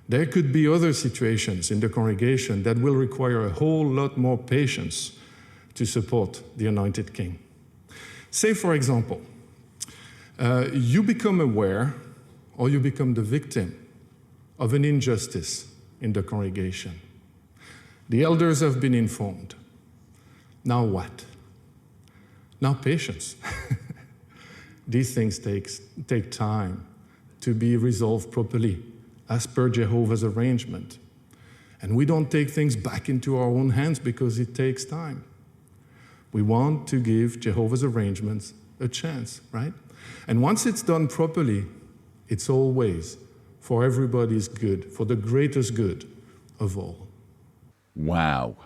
There could be other situations in the congregation that will require a whole lot more patience to support the anointed king. Say, for example, you become aware or you become the victim of an injustice in the congregation. The elders have been informed. Now what? Now patience. These things take time to be resolved properly as per Jehovah's arrangement. And we don't take things back into our own hands because it takes time. We want to give Jehovah's arrangements a chance, right? And once it's done properly, it's always for everybody's good, for the greatest good of all. Wow.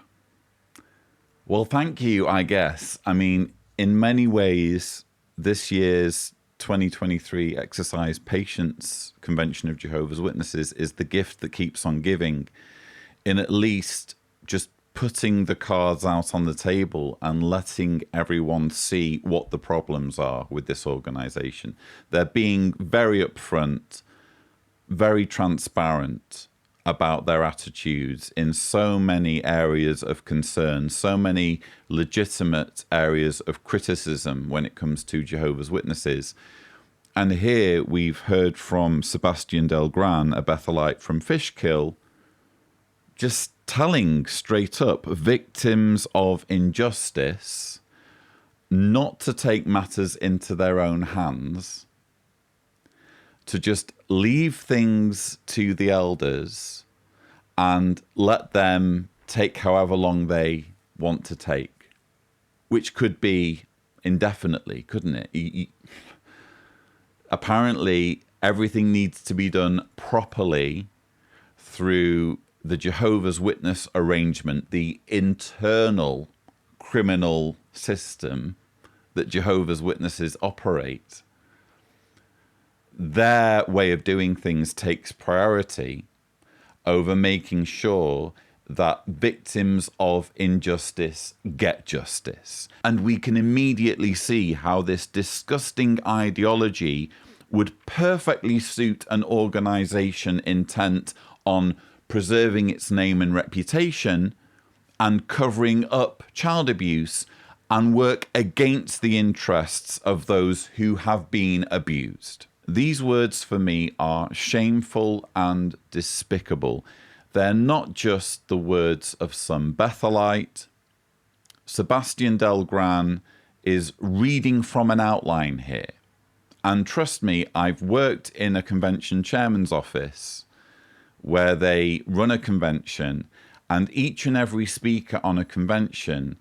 Well, thank you, I guess. I mean, in many ways, this year's 2023 Exercise Patience Convention of Jehovah's Witnesses is the gift that keeps on giving, in at least just putting the cards out on the table and letting everyone see what the problems are with this organization. They're being very upfront, very transparent about their attitudes in so many areas of concern, so many legitimate areas of criticism when it comes to Jehovah's Witnesses. And here we've heard from Sebastian Del Gran, a Bethelite from Fishkill, just telling straight up victims of injustice not to take matters into their own hands, to just leave things to the elders and let them take however long they want to take, which could be indefinitely, couldn't it? Apparently, everything needs to be done properly through the Jehovah's Witness arrangement, the internal criminal system that Jehovah's Witnesses operate. Their way of doing things takes priority over making sure that victims of injustice get justice. And we can immediately see how this disgusting ideology would perfectly suit an organization intent on preserving its name and reputation and covering up child abuse and work against the interests of those who have been abused. These words for me are shameful and despicable. They're not just the words of some Bethelite. Sebastian Del Gran is reading from an outline here. And trust me, I've worked in a convention chairman's office where they run a convention, and each and every speaker on a convention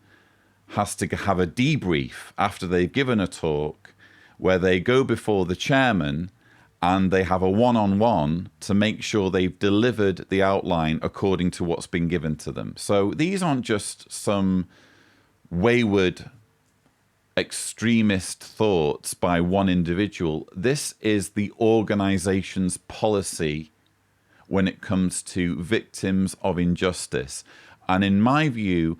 has to have a debrief after they've given a talk, where they go before the chairman and they have a one-on-one to make sure they've delivered the outline according to what's been given to them. So these aren't just some wayward extremist thoughts by one individual. This is the organization's policy when it comes to victims of injustice. And in my view,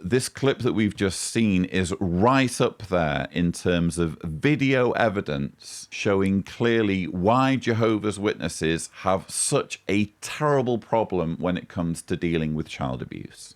this clip that we've just seen is right up there in terms of video evidence showing clearly why Jehovah's Witnesses have such a terrible problem when it comes to dealing with child abuse.